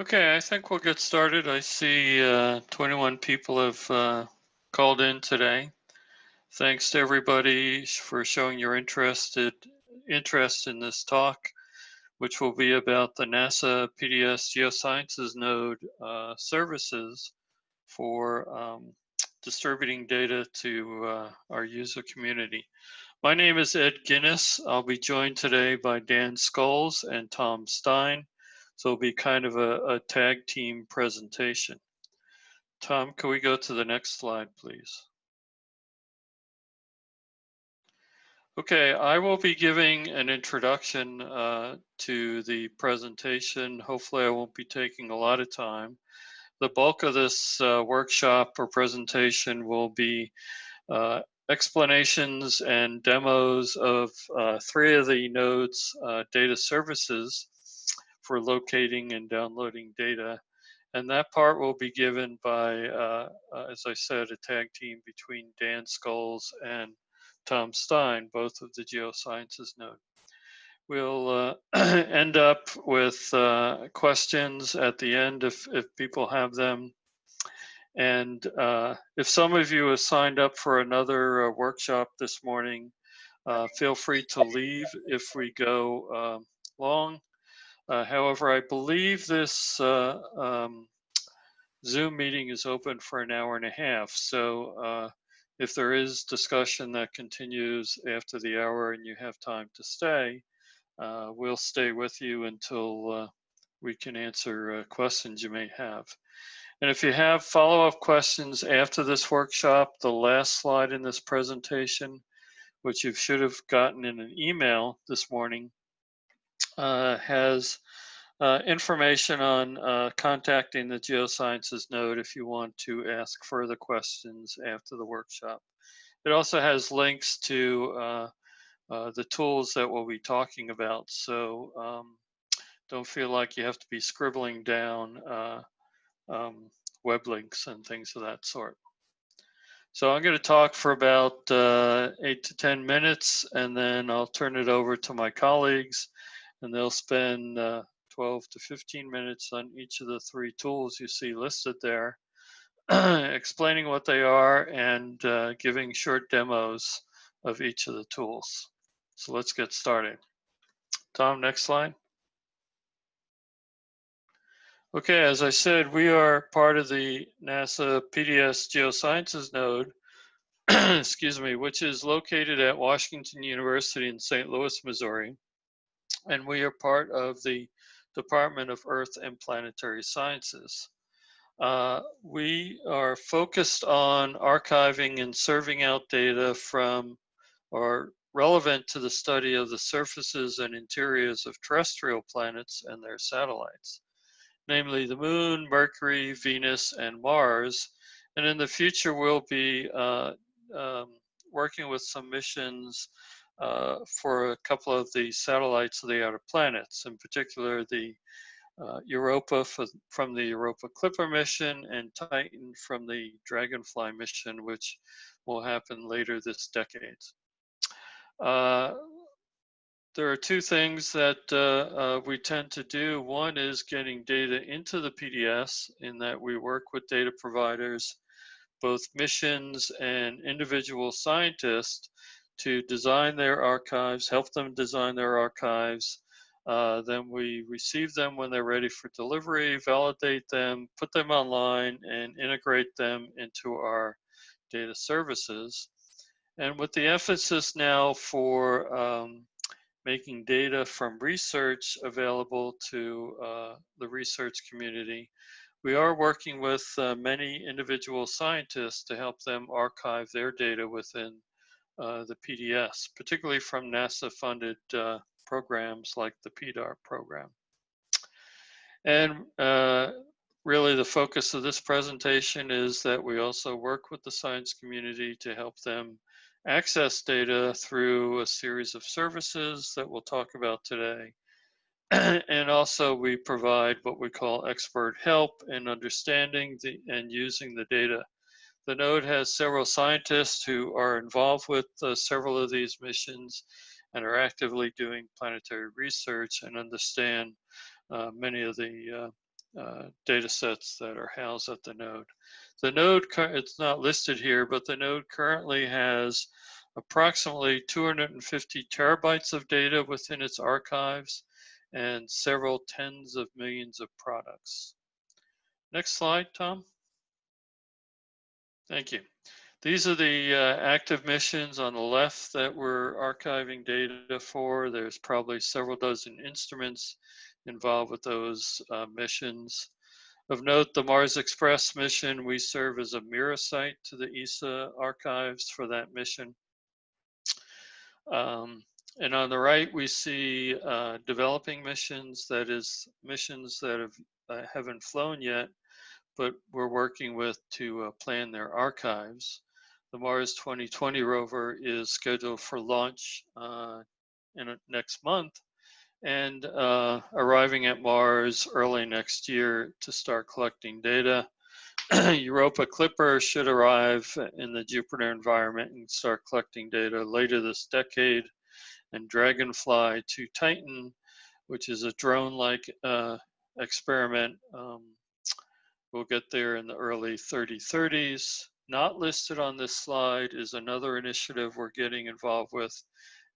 Okay, I think we'll get started. I see 21 people have called in today. Thanks to everybody for showing your interest in this talk, which will be about the NASA PDS Geosciences Node services for distributing data to our user community. My name is Ed Guinness. I'll be joined today by Dan Scholes and Tom Stein. So it'll be kind of a tag team presentation. Tom, can we go to the next slide, please? Okay, I will be giving an introduction to the presentation. Hopefully I won't be taking a lot of time. The bulk of this workshop or presentation will be explanations and demos of 3 of the nodes data services for locating and downloading data. And that part will be given by, as I said, a tag team between Dan Scholes and Tom Stein, both of the Geosciences Node. We'll end up with questions at the end if people have them. And if some of you have signed up for another workshop this morning, feel free to leave if we go long. However, I believe this Zoom meeting is open for an hour and a half. So if there is discussion that continues after the hour and you have time to stay, we'll stay with you until we can answer questions you may have. And if you have follow-up questions after this workshop, the last slide in this presentation, which you should have gotten in an email this morning, has information on contacting the Geosciences Node if you want to ask further questions after the workshop. It also has links to the tools that we'll be talking about. So don't feel like you have to be scribbling down web links and things of that sort. So I'm going to talk for about 8 to 10 minutes, and then I'll turn it over to my colleagues, and they'll spend 12 to 15 minutes on each of the 3 tools you see listed there, explaining what they are and giving short demos of each of the tools. So let's get started. Tom, next slide. Okay, as I said, we are part of the NASA PDS Geosciences Node, excuse me, which is located at Washington University in St. Louis, Missouri. And we are part of the Department of Earth and Planetary Sciences. We are focused on archiving and serving out data from or relevant to the study of the surfaces and interiors of terrestrial planets and their satellites, namely the Moon, Mercury, Venus, and Mars. And in the future, we'll be working with some missions for a couple of the satellites of the outer planets, in particular the Europa from the Europa Clipper mission and Titan from the Dragonfly mission, which will happen later this decade. There are 2 things that we tend to do. One is getting data into the PDS, in that we work with data providers, both missions and individual scientists, to design their archives, help them design their archives. Then we receive them when they're ready for delivery, validate them, put them online, and integrate them into our data services. And with the emphasis now for making data from research available to the research community, we are working with many individual scientists to help them archive their data within the PDS, particularly from NASA-funded programs like the PDAR program. And really the focus of this presentation is that we also work with the science community to help them access data through a series of services that we'll talk about today. And also we provide what we call expert help in understanding and using the data. The node has several scientists who are involved with several of these missions and are actively doing planetary research and understand many of the data sets that are housed at the node. The node, it's not listed here, but the node currently has approximately 250 terabytes of data within its archives and several tens of millions of products. Next slide, Tom. Thank you. These are the active missions on the left that we're archiving data for. There's probably several dozen instruments involved with those missions. Of note, the Mars Express mission, we serve as a mirror site to the ESA archives for that mission. And on the right, we see developing missions, that is missions that haven't flown yet, but we're working with to plan their archives. The Mars 2020 rover is scheduled for launch next month and arriving at Mars early next year to start collecting data. Europa Clipper should arrive in the Jupiter environment and start collecting data later this decade. And Dragonfly to Titan, which is a drone-like experiment, we'll get there in the early 3030s. Not listed on this slide is another initiative we're getting involved with,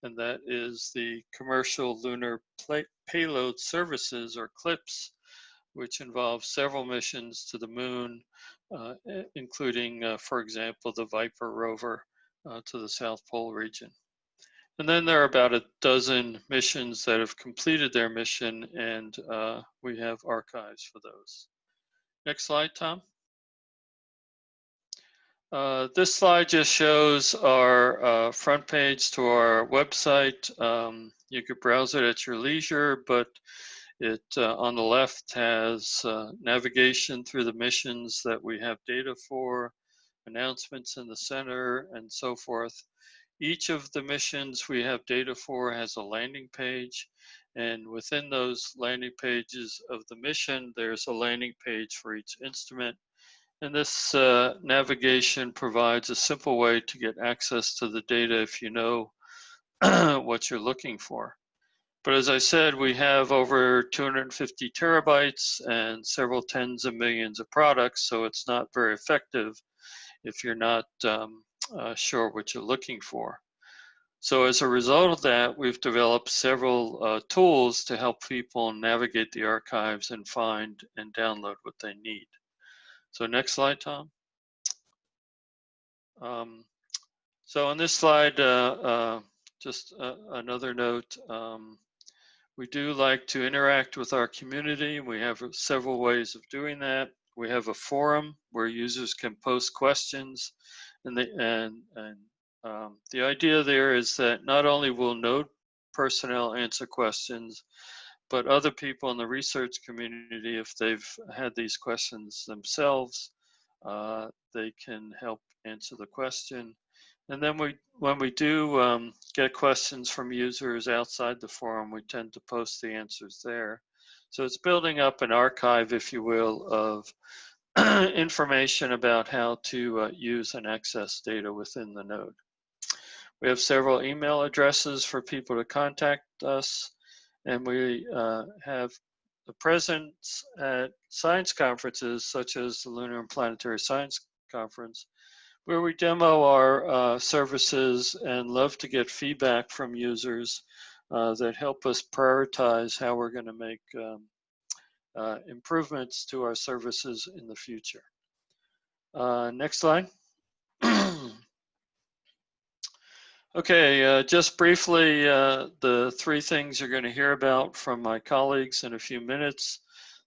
and that is the Commercial Lunar Payload Services, or CLPS, which involves several missions to the moon, including, for example, the Viper rover to the South Pole region. And then there are about a dozen missions that have completed their mission, and we have archives for those. Next slide, Tom. This slide just shows our front page to our website. You could browse it at your leisure, but it on the left has navigation through the missions that we have data for, announcements in the center, and so forth. Each of the missions we have data for has a landing page, and within those landing pages of the mission, there's a landing page for each instrument. And this navigation provides a simple way to get access to the data if you know what you're looking for. But as I said, we have over 250 terabytes and several tens of millions of products, so it's not very effective if you're not sure what you're looking for. So as a result of that, we've developed several tools to help people navigate the archives and find and download what they need. So next slide, Tom. So on this slide, just another note, we do like to interact with our community. We have several ways of doing that. We have a forum where users can post questions, and the idea there is that not only will node personnel answer questions, but other people in the research community, if they've had these questions themselves, they can help answer the question. And then when we do get questions from users outside the forum, we tend to post the answers there. So it's building up an archive, if you will, of information about how to use and access data within the node. We have several email addresses for people to contact us, and we have the presence at science conferences such as the Lunar and Planetary Science Conference, where we demo our services and love to get feedback from users that help us prioritize how we're going to make improvements to our services in the future. Next slide. Okay, just briefly, the three things you're going to hear about from my colleagues in a few minutes.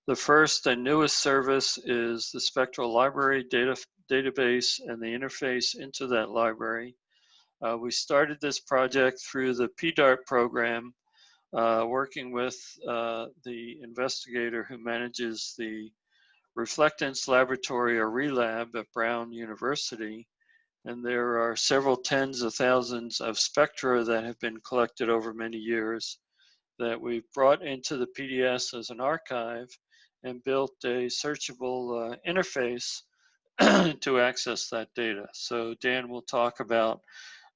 The first and newest service is the Spectral Library Database and the interface into that library. We started this project through the PDART program, working with the investigator who manages the Reflectance Laboratory, or RELAB, at Brown University. And there are several tens of thousands of spectra that have been collected over many years that we've brought into the PDS as an archive and built a searchable interface to access that data. So Dan will talk about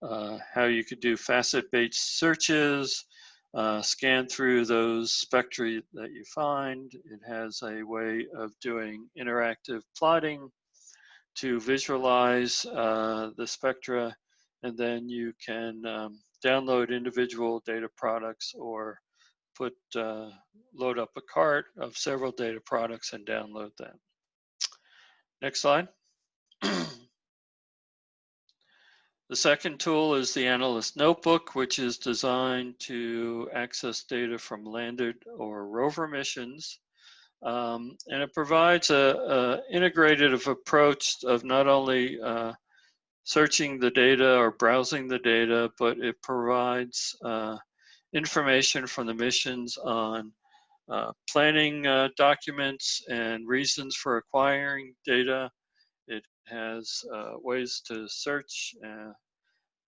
how you could do facet-based searches, scan through those spectra that you find. It has a way of doing interactive plotting to visualize the spectra, and then you can download individual data products or load up a cart of several data products and download them. Next slide. The second tool is the Analyst Notebook, which is designed to access data from landed or rover missions. And it provides a integrated approach of not only searching the data or browsing the data, but it provides information from the missions on planning documents and reasons for acquiring data. It has ways to search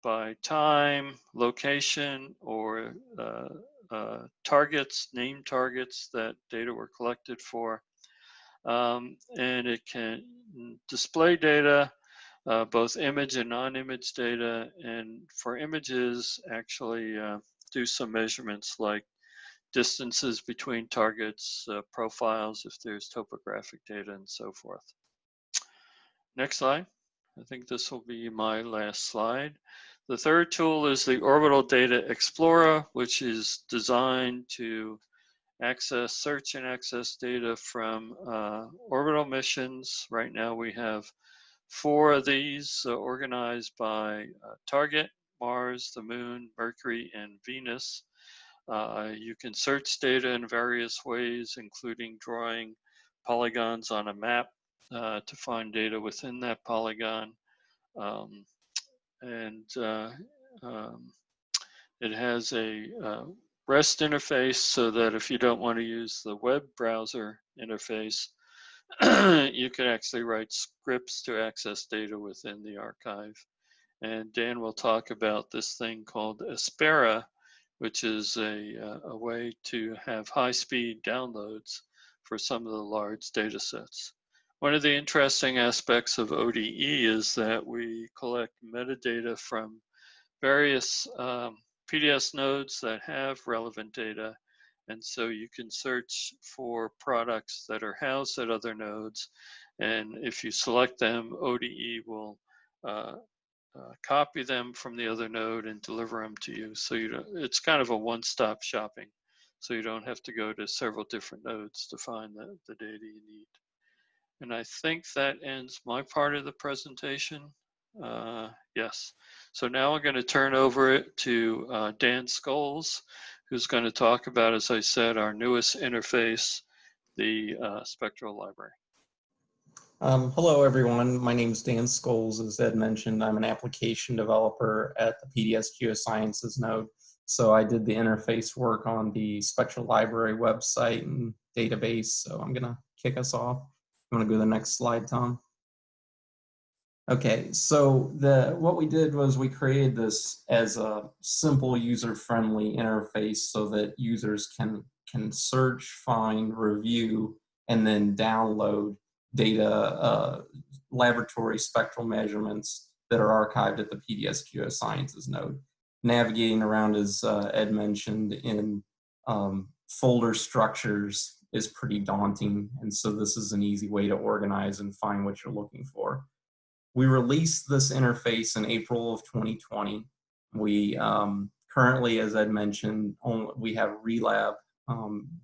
by time, location, or targets, named targets that data were collected for. And it can display data, both image and non-image data, and for images, actually do some measurements like distances between targets, profiles, if there's topographic data, and so forth. Next slide. I think this will be my last slide. The third tool is the Orbital Data Explorer, which is designed to search and access data from orbital missions. Right now we have 4 of these organized by target: Mars, the Moon, Mercury, and Venus. You can search data in various ways, including drawing polygons on a map to find data within that polygon. It has a REST interface so that if you don't want to use the web browser interface, you can actually write scripts to access data within the archive. And Dan will talk about this thing called Aspera, which is a way to have high-speed downloads for some of the large data sets. One of the interesting aspects of ODE is that we collect metadata from various PDS nodes that have relevant data, and so you can search for products that are housed at other nodes, and if you select them, ODE will copy them from the other node and deliver them to you. So it's kind of a one-stop shopping, so you don't have to go to several different nodes to find the data you need. And I think that ends my part of the presentation. Yes. So now I'm going to turn over it to Dan Scholes, who's going to talk about, as I said, our newest interface, the Spectral Library. Hello, everyone. My name is Dan Scholes. As Ed mentioned, I'm an application developer at the PDS Geosciences Node. So I did the interface work on the Spectral Library website and database. So I'm going to kick us off. You want to go to the next slide, Tom? Okay, so what we did was we created this as a simple user-friendly interface so that users can search, find, review, and then download data, laboratory spectral measurements that are archived at the PDS Geosciences node. Navigating around, as Ed mentioned, in folder structures is pretty daunting, and so this is an easy way to organize and find what you're looking for. We released this interface in April of 2020. We currently, as Ed mentioned, we have RELAB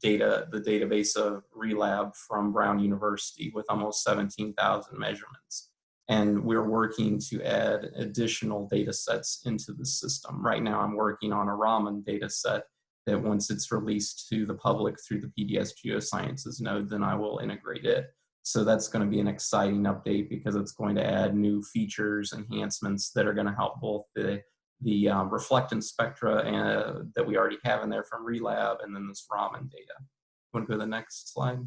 data, the database of RELAB from Brown University with almost 17,000 measurements. And we're working to add additional data sets into the system. Right now I'm working on a Raman data set that once it's released to the public through the PDS Geosciences node, then I will integrate it. So that's going to be an exciting update because it's going to add new features, enhancements that are going to help both the reflectance spectra that we already have in there from RELAB and then this Raman data. Want to go to the next slide?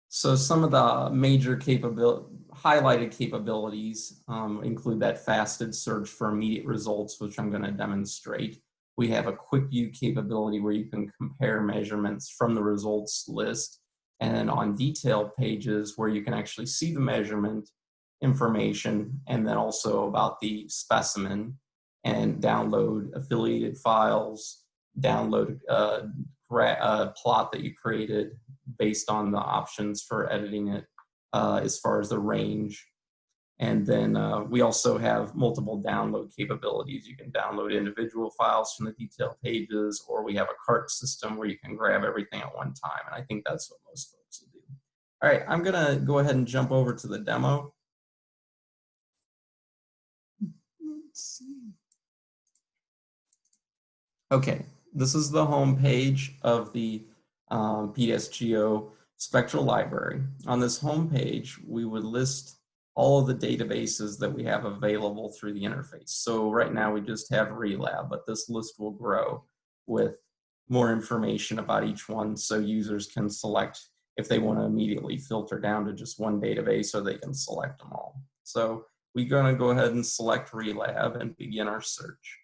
So some of the major highlighted capabilities include that faceted search for immediate results, which I'm going to demonstrate. We have a quick view capability where you can compare measurements from the results list, and on detailed pages where you can actually see the measurement information and then also about the specimen. and download affiliated files, download a plot that you created based on the options for editing it as far as the range. And then we also have multiple download capabilities. You can download individual files from the detail pages, or we have a cart system where you can grab everything at one time. And I think that's what most folks will do. All right, I'm gonna go ahead and jump over to the demo. Let's see. Okay, this is the home page of the PDS Geo Spectral Library. On this home page, we would list all of the databases that we have available through the interface. So right now we just have RELAB, but this list will grow with more information about each one so users can select if they want to immediately filter down to just one database, or they can select them all. So we're going to go ahead and select RELAB and begin our search.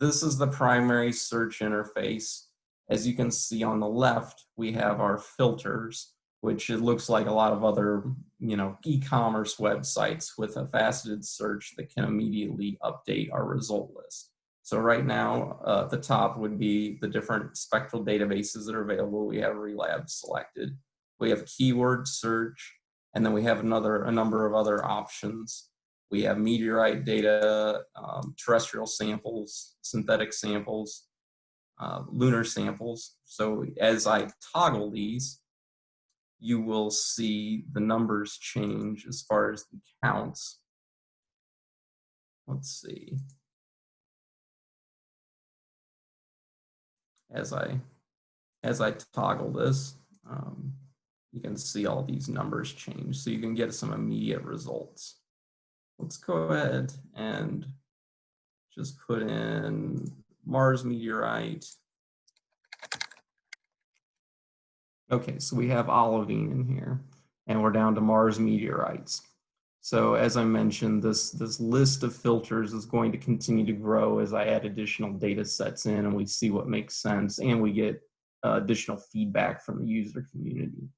This is the primary search interface. As you can see on the left, we have our filters, which it looks like a lot of other, e-commerce websites with a faceted search that can immediately update our result list. So right now, at the top would be the different spectral databases that are available. We have RELAB selected. We have keyword search, and then we have a number of other options. We have meteorite data, terrestrial samples, synthetic samples, lunar samples. So as I toggle these, you will see the numbers change as far as the counts. Let's see. As I toggle this, you can see all these numbers change, so you can get some immediate results. Let's go ahead and just put in Mars meteorite. Okay, so we have olivine in here, and we're down to Mars meteorites. So as I mentioned, this list of filters is going to continue to grow as I add additional data sets in and we see what makes sense, and we get additional feedback from the user community.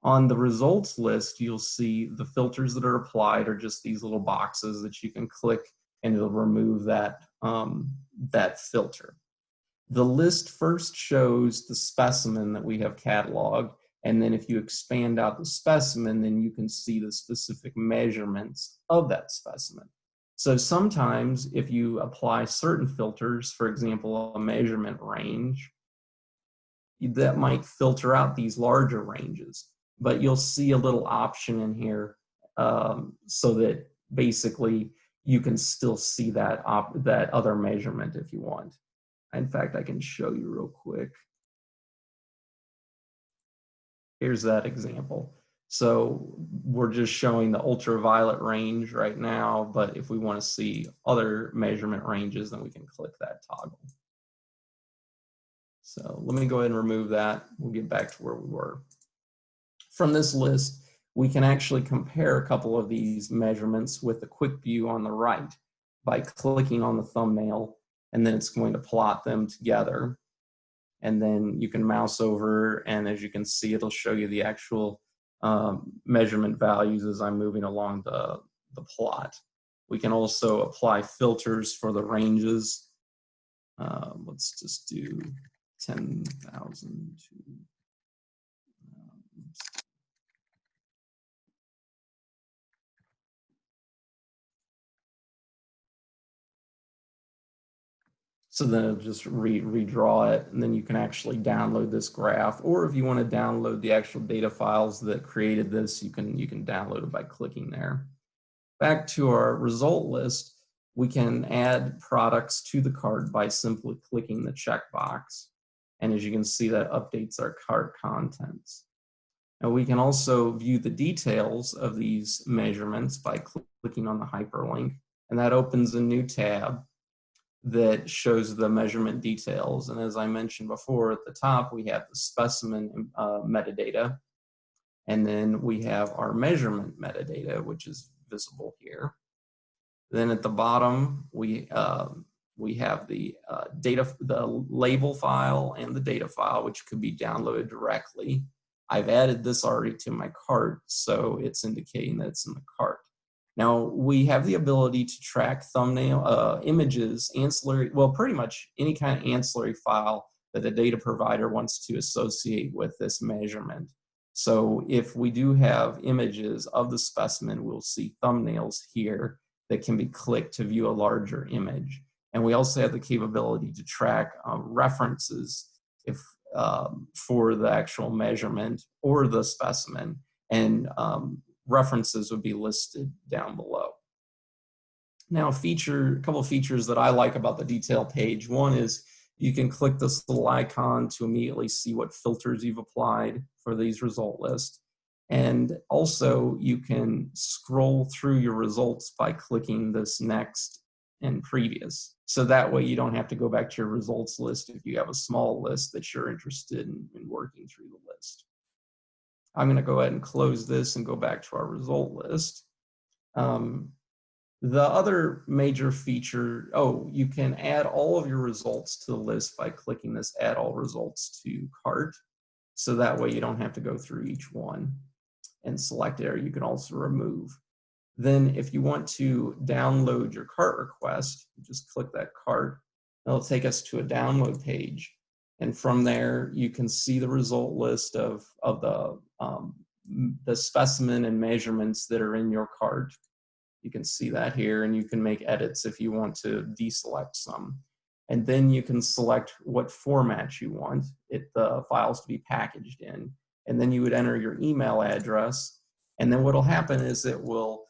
On the results list, you'll see the filters that are applied are just these little boxes that you can click and it'll remove that, that filter. The list first shows the specimen that we have cataloged, and then if you expand out the specimen, then you can see the specific measurements of that specimen. So sometimes if you apply certain filters, for example, a measurement range, that might filter out these larger ranges. But you'll see a little option in here so that basically you can still see that other measurement if you want. In fact, I can show you real quick. Here's that example. So we're just showing the ultraviolet range right now, but if we want to see other measurement ranges, then we can click that toggle. So let me go ahead and remove that. We'll get back to where we were. From this list, we can actually compare a couple of these measurements with the quick view on the right by clicking on the thumbnail, and then it's going to plot them together. And then you can mouse over, and as you can see, it'll show you the actual measurement values as I'm moving along the plot. We can also apply filters for the ranges. Let's just do 10,000 to so then it'll just redraw it, and then you can actually download this graph. Or if you want to download the actual data files that created this, you can download it by clicking there. Back to our result list, we can add products to the cart by simply clicking the checkbox. And as you can see, that updates our cart contents. Now we can also view the details of these measurements by clicking on the hyperlink, and that opens a new tab that shows the measurement details. And as I mentioned before, at the top we have the specimen metadata, and then we have our measurement metadata, which is visible here. Then at the bottom we have the the label file and the data file, which could be downloaded directly. I've added this already to my cart, so it's indicating that it's in the cart. Now, we have the ability to track thumbnail images, ancillary, well, pretty much any kind of ancillary file that the data provider wants to associate with this measurement. So if we do have images of the specimen, we'll see thumbnails here that can be clicked to view a larger image. And we also have the capability to track references if for the actual measurement or the specimen, and references would be listed down below. Now, a couple of features that I like about the detail page. One is you can click this little icon to immediately see what filters you've applied for these result lists. And also you can scroll through your results by clicking this next and previous. So that way you don't have to go back to your results list if you have a small list that you're interested in working through the list. I'm going to go ahead and close this and go back to our result list. The other major feature, you can add all of your results to the list by clicking this Add All Results to Cart. So that way you don't have to go through each one and select it, or you can also remove. Then if you want to download your cart request, just click that cart. It'll take us to a download page. And from there, you can see the result list of the specimen and measurements that are in your cart. You can see that here, and you can make edits if you want to deselect some. And then you can select what format you want the files to be packaged in. And then you would enter your email address. And then what'll happen is it will,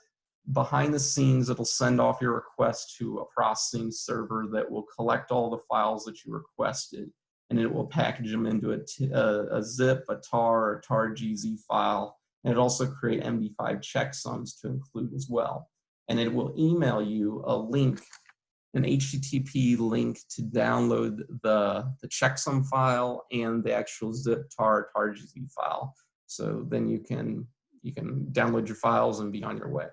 behind the scenes, it'll send off your request to a processing server that will collect all the files that you requested. And it will package them into a zip, a tar, a tar.gz file. And it also create MD5 checksums to include as well. And it will email you a link, an HTTP link to download the checksum file and the actual zip tar.gz file. So then you can download your files and be on your way.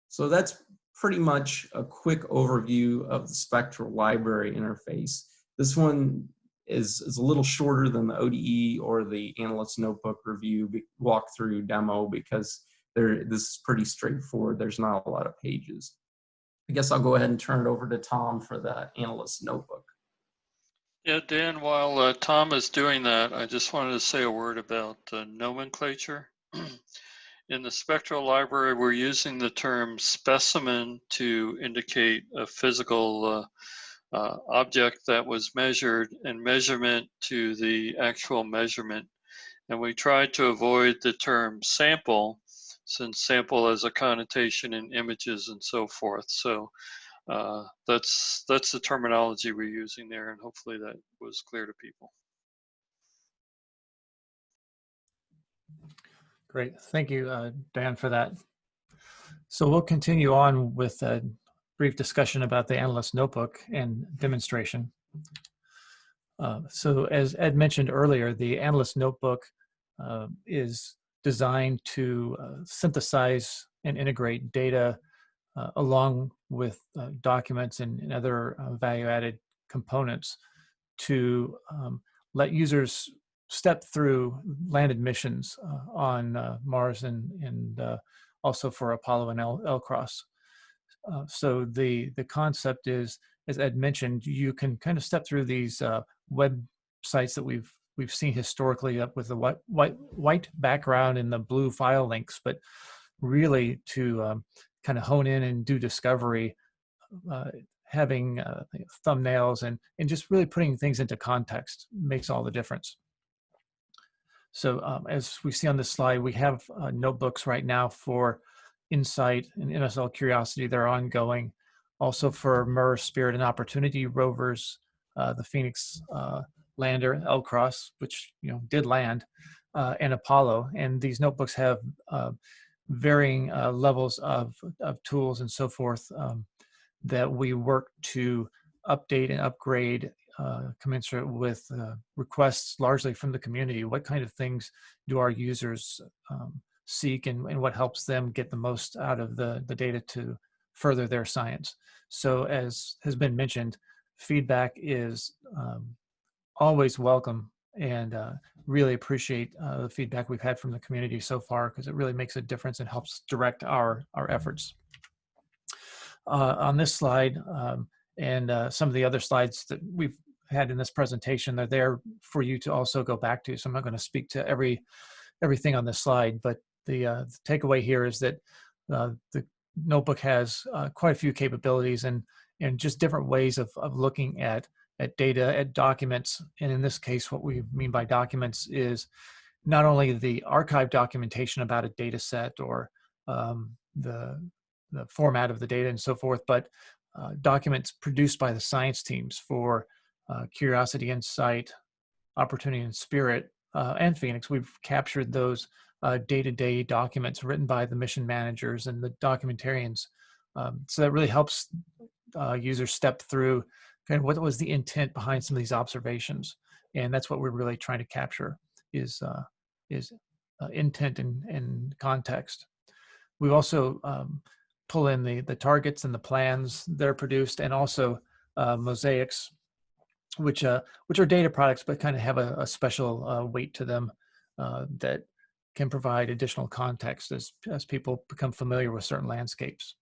So that's pretty much a quick overview of the Spectral Library interface. This one is a little shorter than the ODE or the Analyst Notebook review walkthrough demo because this is pretty straightforward. There's not a lot of pages. I guess I'll go ahead and turn it over to Tom for the Analyst Notebook. Yeah, Dan, while Tom is doing that, I just wanted to say a word about nomenclature. In the Spectral Library, we're using the term specimen to indicate a physical object that was measured, and measurement to the actual measurement. And we tried to avoid the term sample, since sample has a connotation in images and so forth. So that's the terminology we're using there, and hopefully that was clear to people. Great, thank you, Dan, for that. So we'll continue on with a brief discussion about the Analyst Notebook and demonstration. So as Ed mentioned earlier, the Analyst Notebook is designed to synthesize and integrate data along with documents and other value-added components to let users step through landed missions on Mars and also for Apollo and LCROSS. So the concept is, as Ed mentioned, you can kind of step through these websites that we've seen historically up with the white background and the blue file links, but really to kind of hone in and do discovery, having thumbnails and just really putting things into context makes all the difference. So as we see on this slide, we have notebooks right now for InSight and NSL Curiosity. They're ongoing. Also for MER, Spirit, and Opportunity rovers, the Phoenix lander, LCROSS, which did land, and Apollo. And these notebooks have varying levels of tools and so forth that we work to update and upgrade commensurate with requests largely from the community. What kind of things do our users seek, and what helps them get the most out of the data to further their science? So as has been mentioned, feedback is always welcome and really appreciate the feedback we've had from the community so far, because it really makes a difference and helps direct our efforts. On this slide, and some of the other slides that we've had in this presentation, they're there for you to also go back to. So I'm not going to speak to everything on this slide, but the takeaway here is that the notebook has quite a few capabilities and just different ways of looking at data, at documents. And in this case, what we mean by documents is not only the archive documentation about a data set or the format of the data and so forth, but documents produced by the science teams for Curiosity, Insight, Opportunity, and Spirit, and Phoenix. We've captured those day-to-day documents written by the mission managers and the documentarians. So that really helps users step through kind of what was the intent behind some of these observations. And that's what we're really trying to capture is intent and context. We've also pull in the targets and the plans that are produced, and also mosaics, which are data products, but kind of have a special weight to them that can provide additional context as people become familiar with certain landscapes.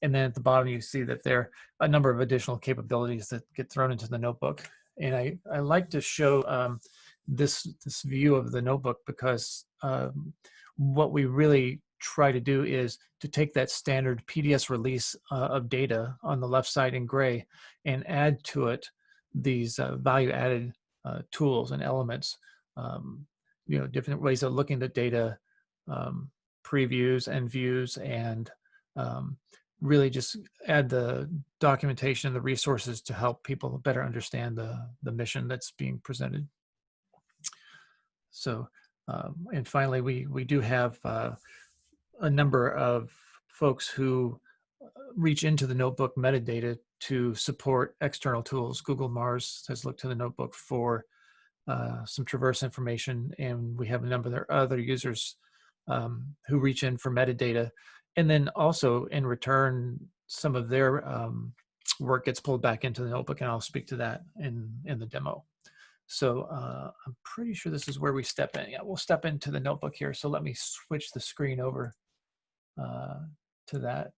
And then at the bottom, you see that there are a number of additional capabilities that get thrown into the notebook. And I like to show this view of the notebook because what we really try to do is to take that standard PDS release of data on the left side in gray and add to it these value-added tools and elements, different ways of looking at data, previews and views, and really just add the documentation and the resources to help people better understand the mission that's being presented. So, and finally, we do have a number of folks who reach into the notebook metadata to support external tools. Google Mars has looked to the notebook for some traverse information, and we have a number of other users who reach in for metadata. And then also in return, some of their work gets pulled back into the notebook, and I'll speak to that in the demo. So I'm pretty sure this is where we step in. Yeah, we'll step into the notebook here. So let me switch the screen over to that.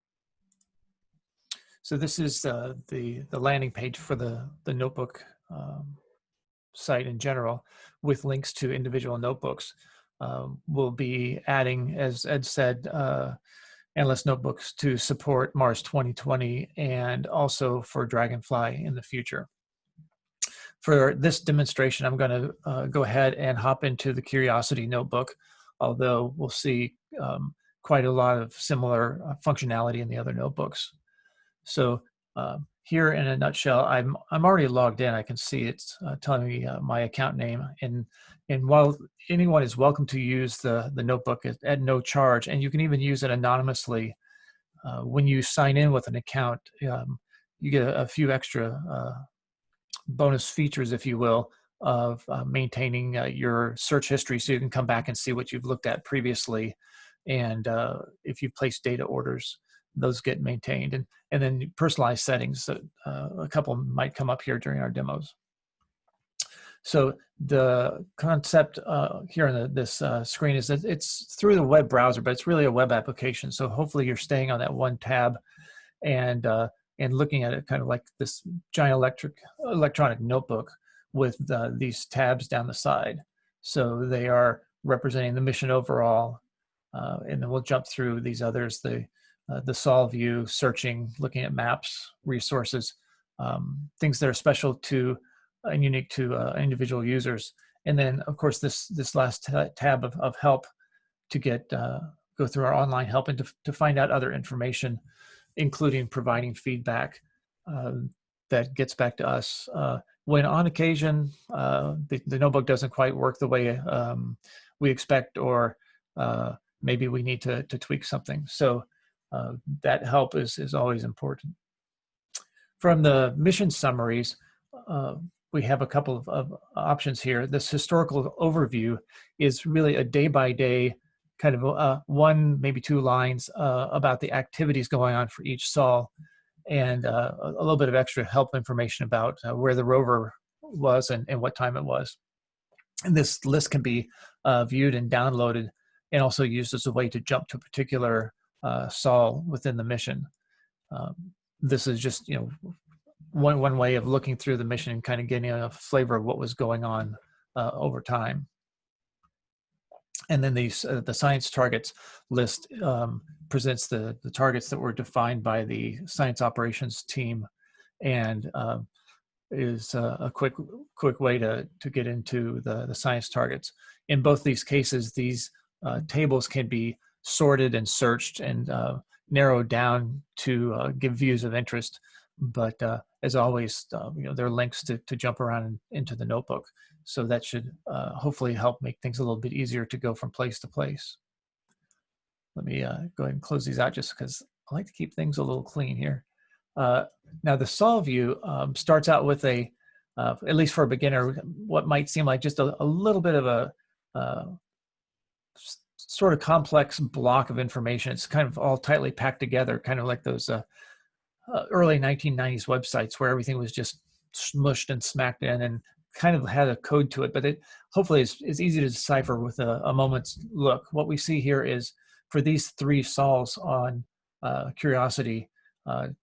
So this is the landing page for the notebook site in general, with links to individual notebooks. We'll be adding, as Ed said, Analyst notebooks to support Mars 2020 and also for Dragonfly in the future. For this demonstration, I'm going to go ahead and hop into the Curiosity notebook, although we'll see quite a lot of similar functionality in the other notebooks. So here in a nutshell, I'm already logged in. I can see it's telling me my account name, and while anyone is welcome to use the notebook at no charge, and you can even use it anonymously, when you sign in with an account, you get a few extra bonus features, if you will, of maintaining your search history, so you can come back and see what you've looked at previously, and if you've placed data orders, those get maintained, and then personalized settings that a couple might come up here during our demos. So the concept here on this screen is that it's through the web browser, but it's really a web application. So hopefully you're staying on that one tab and looking at it kind of like this giant electronic notebook with these tabs down the side. So they are representing the mission overall, and then we'll jump through these others, the Sol view, searching, looking at maps, resources, things that are special to and unique to individual users. And then, of course, this last tab of help to go through our online help and to find out other information, including providing feedback that gets back to us. When on occasion, the notebook doesn't quite work the way we expect, or maybe we need to tweak something. So that help is always important. From the mission summaries, we have a couple of options here. This historical overview is really a day-by-day kind of one, maybe two lines about the activities going on for each sol, and a little bit of extra help information about where the rover was and what time it was. And this list can be viewed and downloaded, and also used as a way to jump to a particular sol within the mission. This is just, one way of looking through the mission and kind of getting a flavor of what was going on over time. And then these the science targets list presents the targets that were defined by the science operations team, and is a quick way to get into the science targets. In both these cases, these tables can be sorted and searched and narrowed down to give views of interest. But as always, there are links to jump around into the notebook. So that should hopefully help make things a little bit easier to go from place to place. Let me go ahead and close these out just because I like to keep things a little clean here. Now the sol view starts out with a, at least for a beginner, what might seem like just a little bit of a sort of complex block of information. It's kind of all tightly packed together, kind of like those early 1990s websites where everything was just smushed and smacked in and kind of had a code to it, but it hopefully is easy to decipher with a moment's look. What we see here is for these 3 sols on Curiosity,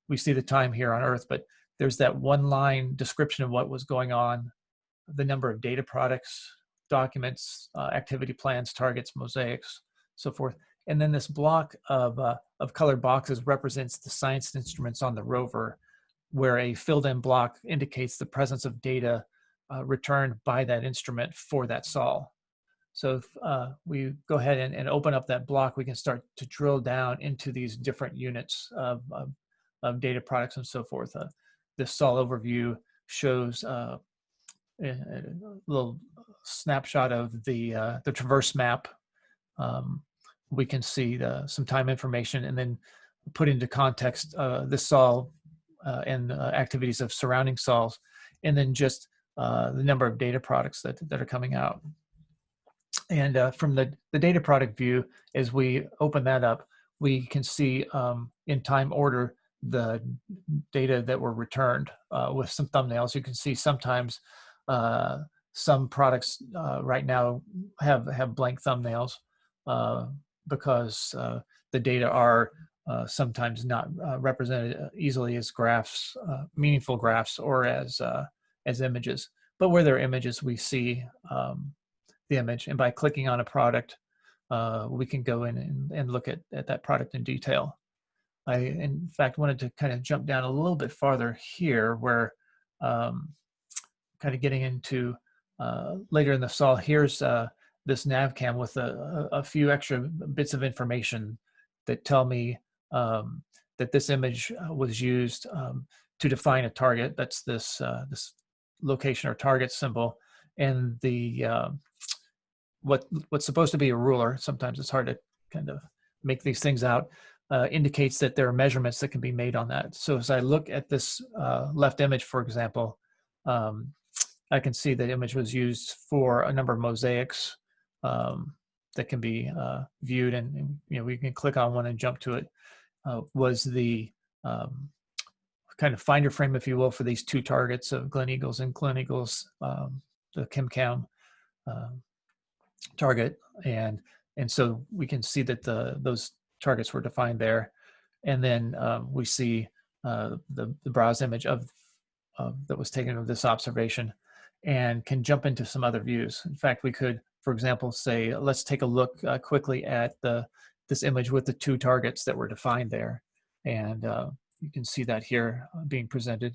we see the time here on Earth, but there's that one-line description of what was going on, the number of data products, documents, activity plans, targets, mosaics, so forth. And then this block of colored boxes represents the science instruments on the rover, where a filled-in block indicates the presence of data returned by that instrument for that sol. So if we go ahead and open up that block, we can start to drill down into these different units of data products and so forth. This sol overview shows a little snapshot of the traverse map. We can see some time information, and then put into context this sol and activities of surrounding sols, and then just the number of data products that are coming out. And from the data product view, as we open that up, we can see in time order the data that were returned with some thumbnails. You can see sometimes some products right now have blank thumbnails because the data are sometimes not represented easily as graphs, meaningful graphs, or as images. But where there are images, we see the image, and by clicking on a product, we can go in and look at that product in detail. I, in fact, wanted to kind of jump down a little bit farther here, where kind of getting into later in the sol. Here's this navcam with a few extra bits of information that tell me that this image was used to define a target. That's this this location or target symbol, and the what's supposed to be a ruler. Sometimes it's hard to kind of make these things out. Indicates that there are measurements that can be made on that. So as I look at this left image, for example, I can see that image was used for a number of mosaics that can be viewed, and we can click on one and jump to it. Was the kind of finder frame, if you will, for these 2 targets of Gleneagles and Gleneagles, the ChemCam target, and so we can see that those targets were defined there, and then we see the browse image of that was taken of this observation, and can jump into some other views. In fact, we could, for example, say, let's take a look quickly at this image with the 2 targets that were defined there, and you can see that here being presented.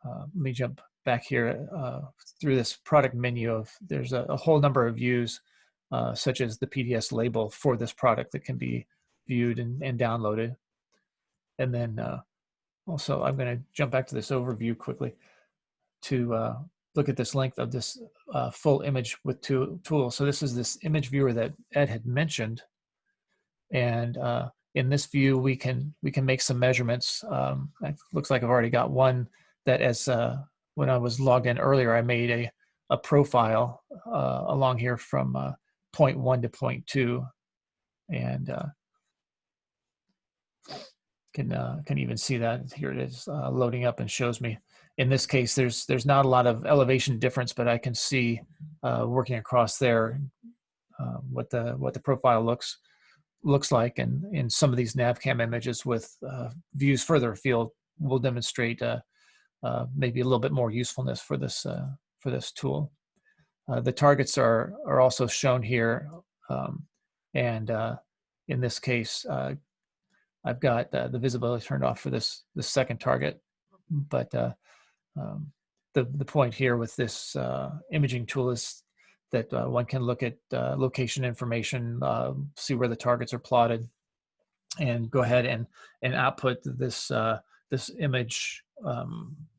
Let me jump back here through this product menu. There's a whole number of views, such as the PDS label for this product that can be viewed and downloaded. And then also, I'm going to jump back to this overview quickly to look at this length of this full image with 2 tools. So this is this image viewer that Ed had mentioned, and in this view we can make some measurements. It looks like I've already got one that, as when I was logged in earlier, I made a profile along here from point 1 to point 2, and can even see that. Here it is loading up and shows me. In this case, there's not a lot of elevation difference, but I can see working across there what the profile looks like, and in some of these navcam images with views further afield will demonstrate maybe a little bit more usefulness for this tool. The targets are also shown here, and in this case, I've got the visibility turned off for this second target, but the point here with this imaging tool is that one can look at location information, see where the targets are plotted, and go ahead and output this this image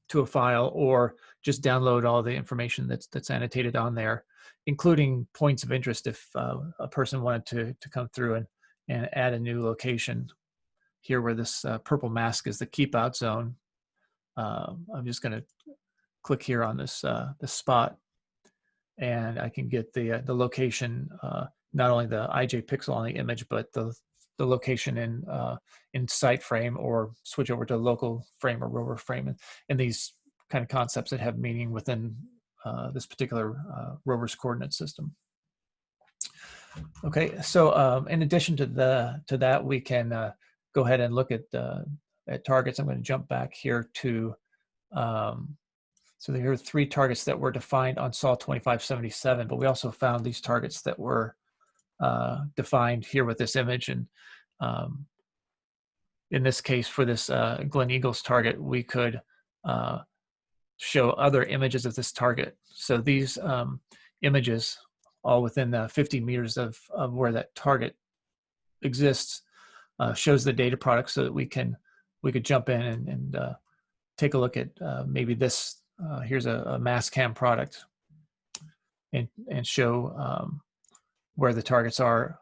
to a file, or just download all the information that's annotated on there, including points of interest if a person wanted to come through and add a new location. Here where this purple mask is the keep out zone. I'm just going to click here on this this spot, and I can get the location, not only the IJ pixel on the image, but the location in site frame, or switch over to local frame or rover frame, and these kind of concepts that have meaning within this particular rover's coordinate system. Okay, so in addition to that, we can go ahead and look at targets. I'm going to jump back here to, so there are 3 targets that were defined on SOL 2577, but we also found these targets that were defined here with this image. And in this case, for this Glen Eagles target, we could show other images of this target. So these images, all within 50 meters of where that target exists, shows the data product, so that we could jump in and take a look at maybe this. Here's a mass cam product, and show where the targets are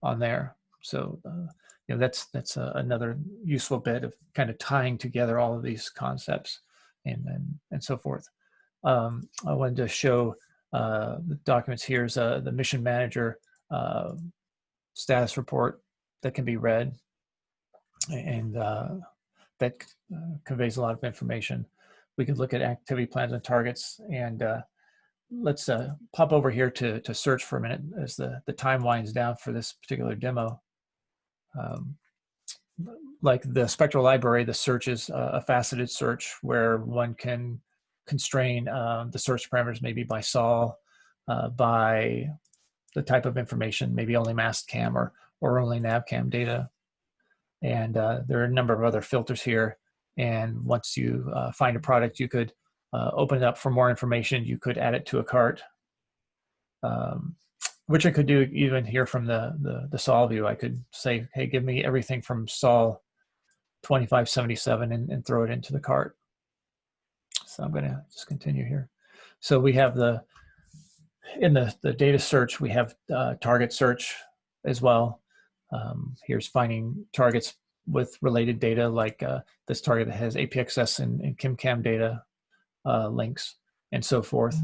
on there. So you know, that's another useful bit of kind of tying together all of these concepts and so forth. I wanted to show the documents. Here's the mission manager status report that can be read, and that conveys a lot of information. We could look at activity plans and targets, and let's pop over here to search for a minute as the time winds down for this particular demo. Like the Spectral Library, the search is a faceted search where one can constrain the search parameters, maybe by SOL, by the type of information, maybe only mass cam or only navcam data. And there are a number of other filters here. And once you find a product, you could open it up for more information. You could add it to a cart, which I could do even here from the SOL view. I could say, hey, give me everything from SOL 2577 and throw it into the cart. So I'm going to just continue here. So we have in the data search, we have target search as well. Here's finding targets with related data, like this target that has APXS and KimCam data links and so forth.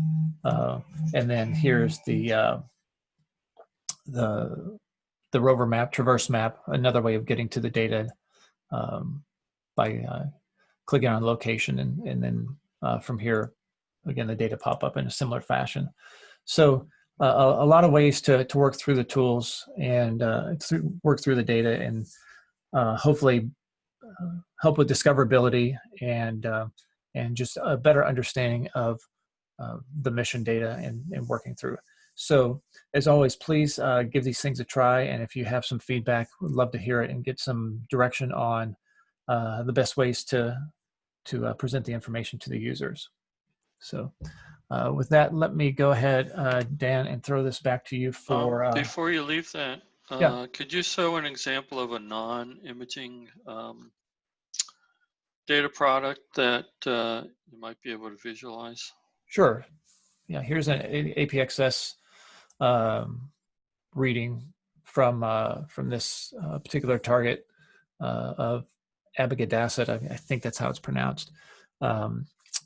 And then here's the rover map, traverse map, another way of getting to the data by clicking on location, and then from here, again, the data pop up in a similar fashion. So a lot of ways to work through the tools and work through the data, and hopefully help with discoverability and just a better understanding of the mission data and working through. So as always, please give these things a try, and if you have some feedback, we'd love to hear it and get some direction on the best ways to present the information to the users. So with that, let me go ahead, Dan, and throw this back to you for... before you leave that, yeah. Could you show an example of a non-imaging data product that you might be able to visualize? Sure. Yeah, here's an APXS reading from this particular target of Abigadasset. I think that's how it's pronounced.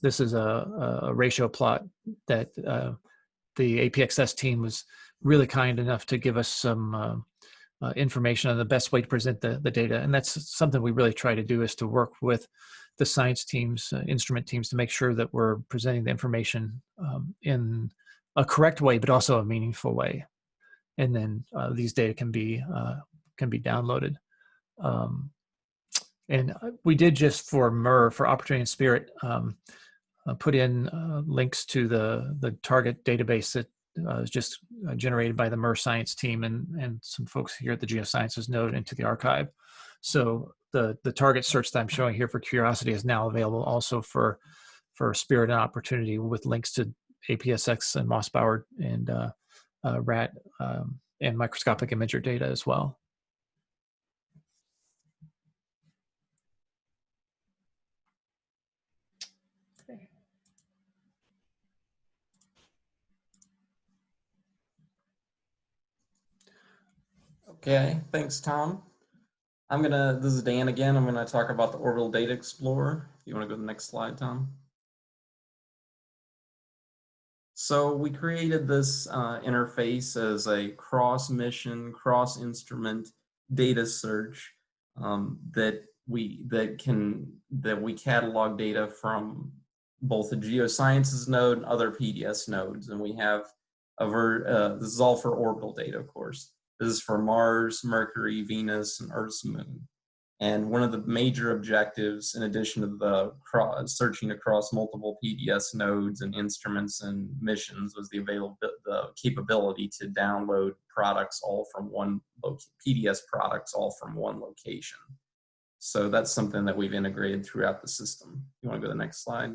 This is a ratio plot that the APXS team was really kind enough to give us some information on the best way to present the data. And that's something we really try to do, is to work with the science teams, instrument teams, to make sure that we're presenting the information in a correct way, but also a meaningful way. And then these data can be downloaded. And we did, just for MER, for Opportunity and Spirit, put in links to the target database that is just generated by the MER science team and some folks here at the Geosciences Node into the archive. So the target search that I'm showing here for Curiosity is now available also for Spirit and Opportunity, with links to APSX and Mossbauer and RAT and microscopic imager data as well. Okay, thanks, Tom. This is Dan again. I'm gonna talk about the Orbital Data Explorer. If you wanna go to the next slide, Tom. So we created this interface as a cross-mission, cross-instrument data search that we catalog data from both the Geosciences node and other PDS nodes. And we have this is all for orbital data, of course. This is for Mars, Mercury, Venus, and Earth's moon. And one of the major objectives, in addition to the searching across multiple PDS nodes and instruments and missions, was the capability to download products all from one PDS products all from one location. So that's something that we've integrated throughout the system. You want to go to the next slide?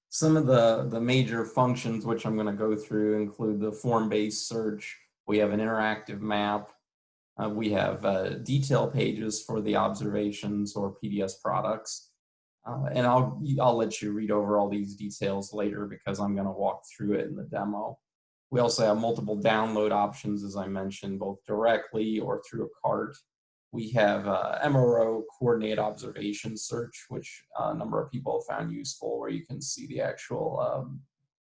Some of the major functions which I'm going to go through include the form-based search. We have an interactive map. We have detail pages for the observations or PDS products. And I'll let you read over all these details later, because I'm going to walk through it in the demo. We also have multiple download options, as I mentioned, both directly or through a cart. We have MRO coordinate observation search, which a number of people have found useful, where you can see the actual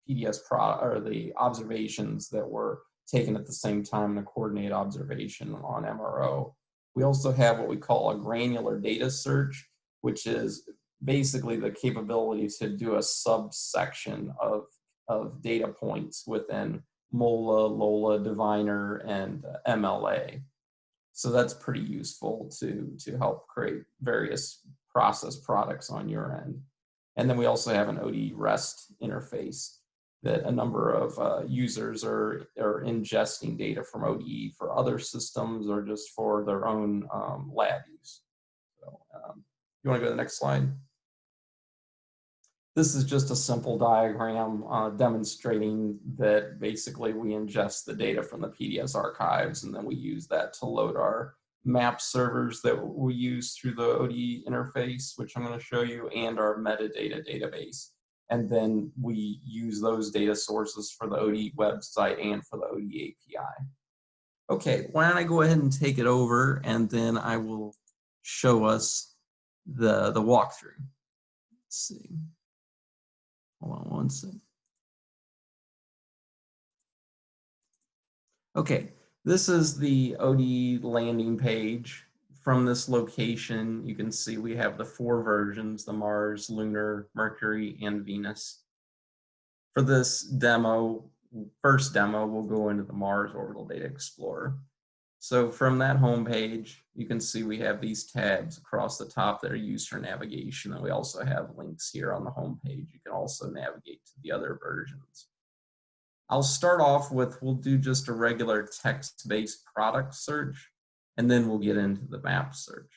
PDS or the observations that were taken at the same time in a coordinate observation on MRO. We also have what we call a granular data search, which is basically the capability to do a subsection of data points within MOLA, LOLA, Diviner, and MLA. So that's pretty useful to help create various process products on your end. And then we also have an ODE REST interface that a number of users are ingesting data from ODE for other systems or just for their own lab use. So you want to go to the next slide? This is just a simple diagram demonstrating that basically we ingest the data from the PDS archives, and then we use that to load our map servers that we use through the ODE interface, which I'm going to show you, and our metadata database. And then we use those data sources for the ODE website and for the ODE API. Okay, why don't I go ahead and take it over, and then I will show us the walkthrough. Let's see. Hold on one second. Okay, this is the ODE landing page. From this location, you can see we have the 4 versions: the Mars, Lunar, Mercury, and Venus. For this demo, first demo, we'll go into the Mars Orbital Data Explorer. So from that home page, you can see we have these tabs across the top that are used for navigation, and we also have links here on the home page. You can also navigate to the other versions. I'll start off with, we'll do just a regular text-based product search, and then we'll get into the map search.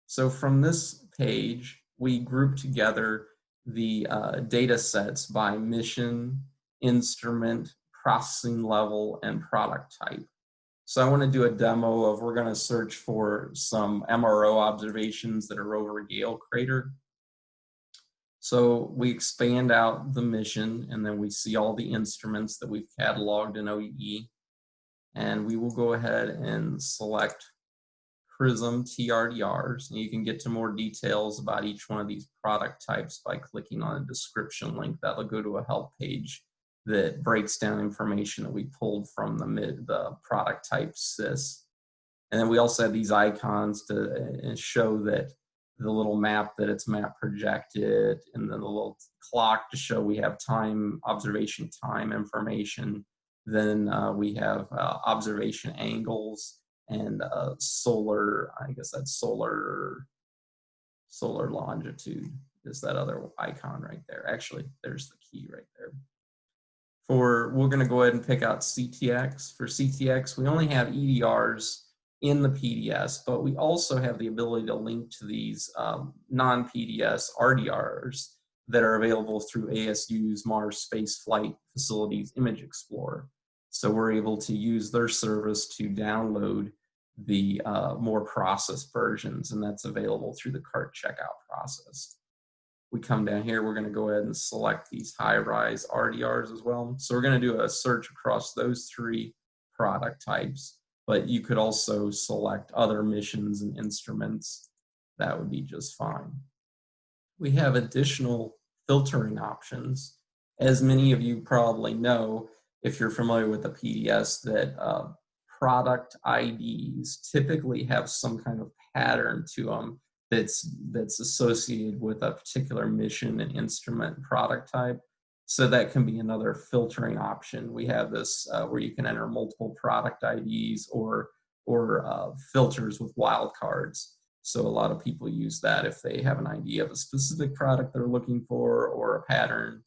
So from this page, we group together the data sets by mission, instrument, processing level, and product type. So I want to do a demo of, we're going to search for some MRO observations that are over Gale Crater. So we expand out the mission, and then we see all the instruments that we've cataloged in ODE. And we will go ahead and select Prism TRDRs, and you can get to more details about each one of these product types by clicking on a description link. That'll go to a help page that breaks down information that we pulled from the product type sys. And then we also have these icons to show that the little map that it's map projected, and then the little clock to show we have time, observation time information. Then we have observation angles and solar, I guess that's solar longitude is that other icon right there. Actually, there's the key right there. We're gonna go ahead and pick out CTX. For CTX, we only have EDRs in the PDS, but we also have the ability to link to these non-PDS RDRs that are available through ASU's Mars Space Flight Facilities Image Explorer. So we're able to use their service to download the more processed versions, and that's available through the cart checkout process. We come down here, we're gonna go ahead and select these high-rise RDRs as well. So we're gonna do a search across those 3 product types, but you could also select other missions and instruments. That would be just fine. We have additional filtering options. As many of you probably know, if you're familiar with the PDS, that product IDs typically have some kind of pattern to them that's associated with a particular mission and instrument product type. So that can be another filtering option. We have this where you can enter multiple product IDs or filters with wildcards. So a lot of people use that if they have an idea of a specific product they're looking for or a pattern.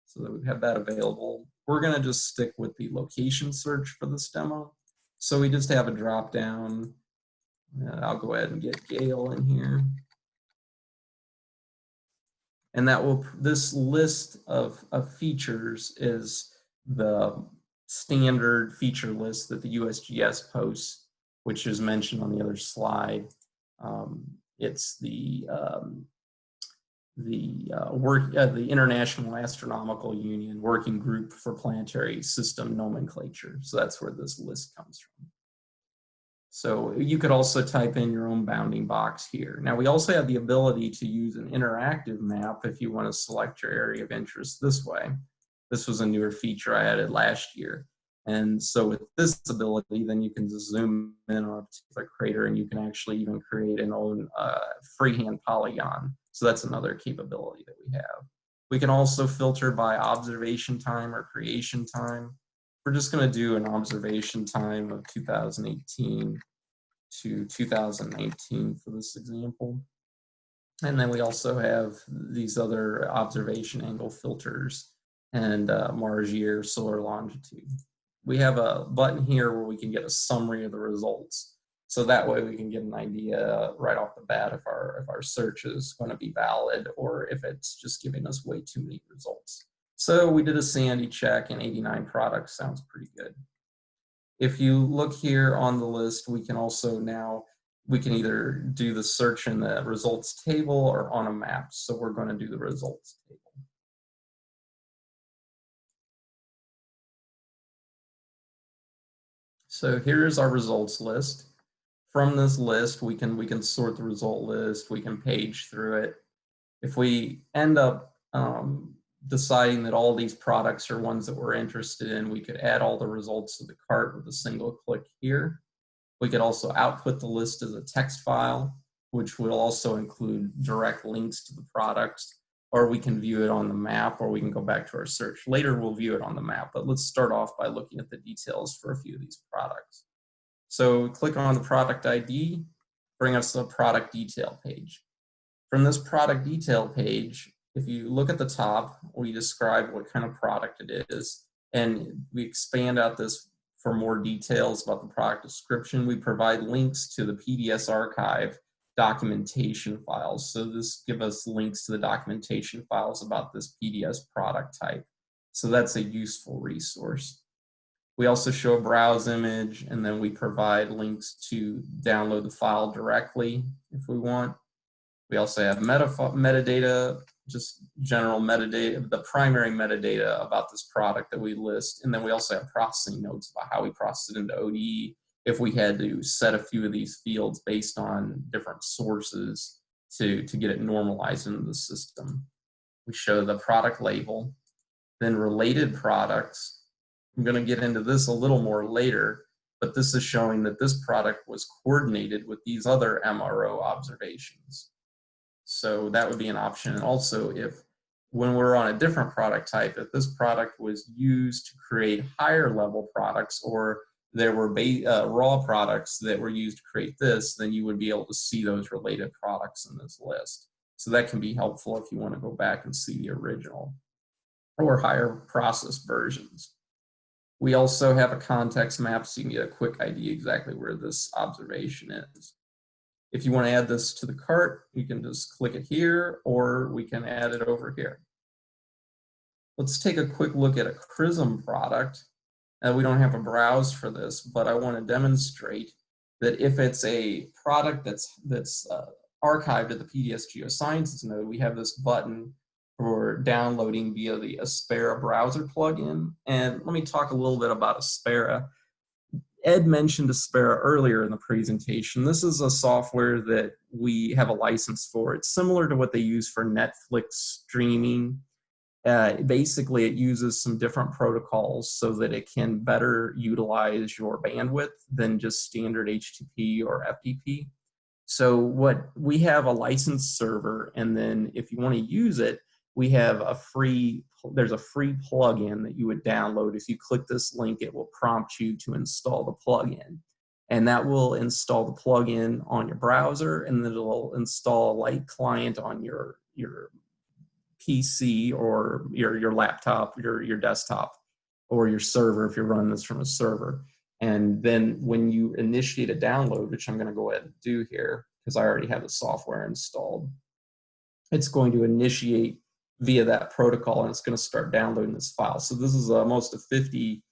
So that we have that available. We're gonna just stick with the location search for this demo. So we just have a drop down. I'll go ahead and get Gale in here. And that will, this list of features is the standard feature list that the USGS posts, which is mentioned on the other slide. It's the International Astronomical Union Working Group for Planetary System Nomenclature. So that's where this list comes from. So you could also type in your own bounding box here. Now we also have the ability to use an interactive map if you want to select your area of interest this way. This was a newer feature I added last year. And so with this ability, then you can just zoom in on a particular crater and you can actually even create an own freehand polygon. So that's another capability that we have. We can also filter by observation time or creation time. We're just going to do an observation time of 2018 to 2019 for this example. And then we also have these other observation angle filters and Mars year, solar longitude. We have a button here where we can get a summary of the results. So that way we can get an idea right off the bat if our search is going to be valid or if it's just giving us way too many results. So we did a sandy check and 89 products sounds pretty good. If you look here on the list, we can also now, we can either do the search in the results table or on a map. So we're going to do the results table. So here's our results list. From this list, we can sort the result list, we can page through it. If we end up deciding that all these products are ones that we're interested in, we could add all the results to the cart with a single click here. We could also output the list as a text file, which will also include direct links to the products, or we can view it on the map, or we can go back to our search. Later, we'll view it on the map, but let's start off by looking at the details for a few of these products. So click on the product ID, bring us to the product detail page. From this product detail page, if you look at the top, we describe what kind of product it is, and we expand out this for more details about the product description. We provide links to the PDS archive documentation files. So this gives us links to the documentation files about this PDS product type. So that's a useful resource. We also show a browse image, and then we provide links to download the file directly if we want. We also have metadata, just general metadata, the primary metadata about this product that we list. And then we also have processing notes about how we process it into ODE if we had to set a few of these fields based on different sources to get it normalized into the system. We show the product label. Then related products, I'm going to get into this a little more later, but this is showing that this product was coordinated with these other MRO observations. So that would be an option. And also, if when we're on a different product type, if this product was used to create higher level products, or there were raw products that were used to create this, then you would be able to see those related products in this list. So that can be helpful if you want to go back and see the original or higher process versions. We also have a context map so you can get a quick idea exactly where this observation is. If you want to add this to the cart, you can just click it here, or we can add it over here. Let's take a quick look at a CRISM product. We don't have a browse for this, but I want to demonstrate that if it's a product that's archived at the PDS Geosciences node, we have this button for downloading via the Aspera browser plugin. And let me talk a little bit about Aspera. Ed mentioned Aspera earlier in the presentation. This is a software that we have a license for. It's similar to what they use for Netflix streaming. Basically, it uses some different protocols so that it can better utilize your bandwidth than just standard HTTP or FTP. So we have a licensed server, and then if you want to use it, we have there's a free plugin that you would download. If you click this link, it will prompt you to install the plugin. And that will install the plugin on your browser, and then it'll install a light client on your PC or your laptop, your desktop, or your server if you're running this from a server. And then when you initiate a download, which I'm going to go ahead and do here because I already have the software installed, it's going to initiate via that protocol, and it's going to start downloading this file. So this is almost a 50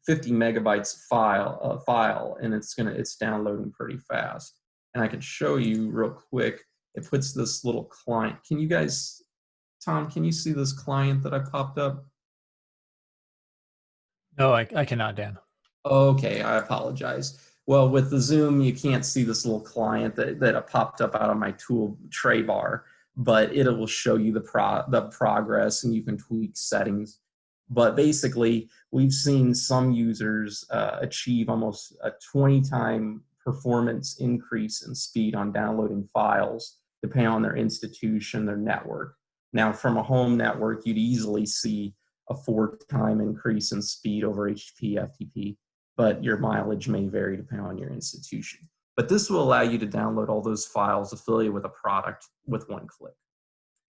megabytes file, and it's downloading pretty fast. And I can show you real quick. It puts this little client. Can you guys, Tom, can you see this client that I popped up? No, I cannot, Dan. Okay, I apologize. Well, with the Zoom, you can't see this little client that popped up out of my tool tray bar, but it will show you the progress, and you can tweak settings. But basically, we've seen some users achieve almost a 20-time performance increase in speed on downloading files, depending on their institution, their network. Now, from a home network, you'd easily see a 4-time increase in speed over HTTP, FTP, but your mileage may vary depending on your institution. But this will allow you to download all those files affiliated with a product with one click.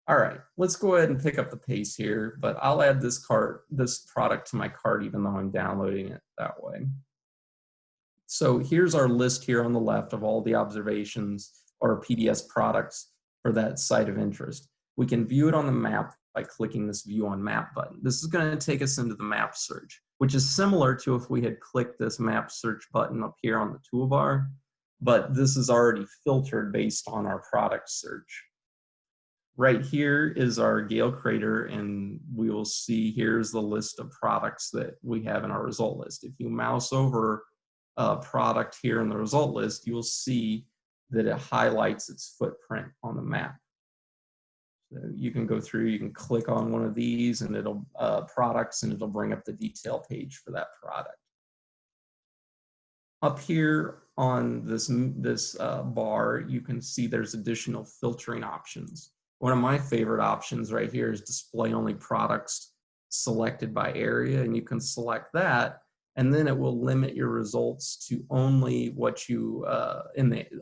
All right, let's go ahead and pick up the pace here, but I'll add this product to my cart even though I'm downloading it that way. So here's our list here on the left of all the observations or PDS products for that site of interest. We can view it on the map by clicking this View on Map button. This is going to take us into the map search, which is similar to if we had clicked this map search button up here on the toolbar, but this is already filtered based on our product search. Right here is our Gale crater, and we will see here's the list of products that we have in our result list. If you mouse over a product here in the result list, you'll see that it highlights its footprint on the map. So you can go through, you can click on one of these and it'll products, and it'll bring up the detail page for that product. Up here on this bar, you can see there's additional filtering options. One of my favorite options right here is display only products selected by area, and you can select that, and then it will limit your results to only what you